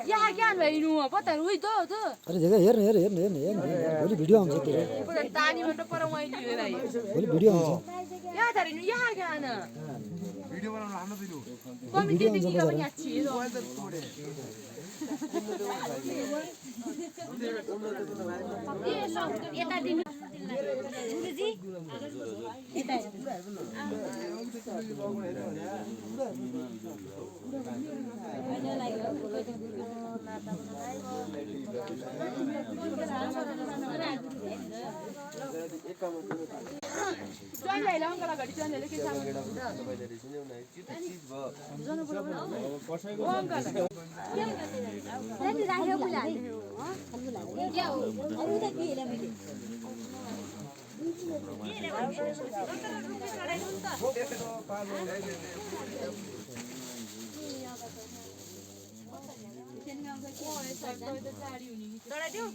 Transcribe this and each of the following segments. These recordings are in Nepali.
यहाँ ज्ञान भइनु पत्ता उही त अरे जग्गा हेर्न भोलि भिडियो आउँछ त्यो तानीबाट पर मैले लिएर आए भोलि भिडियो आउँछ यहाँ धरिनु यहाँ ज्ञान भिडियो बनाउन हाम्रो दिनु कमिटी देखि पनि यहाँ छिरो यता दिनु गुरुजी यता जहिले लङ्गला घडी जहिले के सामु तपाईले सुन्यौ न त्यो त चीज भयो कसैको अङ्कल राति राखेको फुल हाल्नु के हो अरु त के हेला मैले चढाइदिउ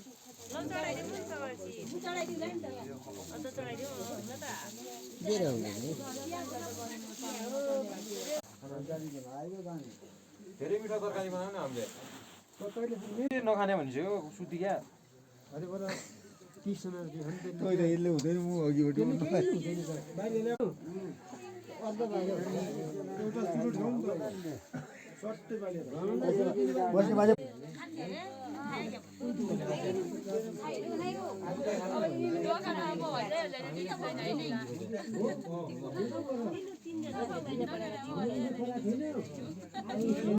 ल चढाइदिउ नि सवासी चढाइदिउ नि त अन्त चढाइदिउ न त धेरै मिठो तरकारी बनाउन हामीले नखाने भनिसक्यो सुति क्या अरे बडा 30 जना खै त यसले हुँदैन म अघिबाट अर्ध भाग्यो एउटा सुरु ठाउँ त सट्टै बाले बस्ने बाले अब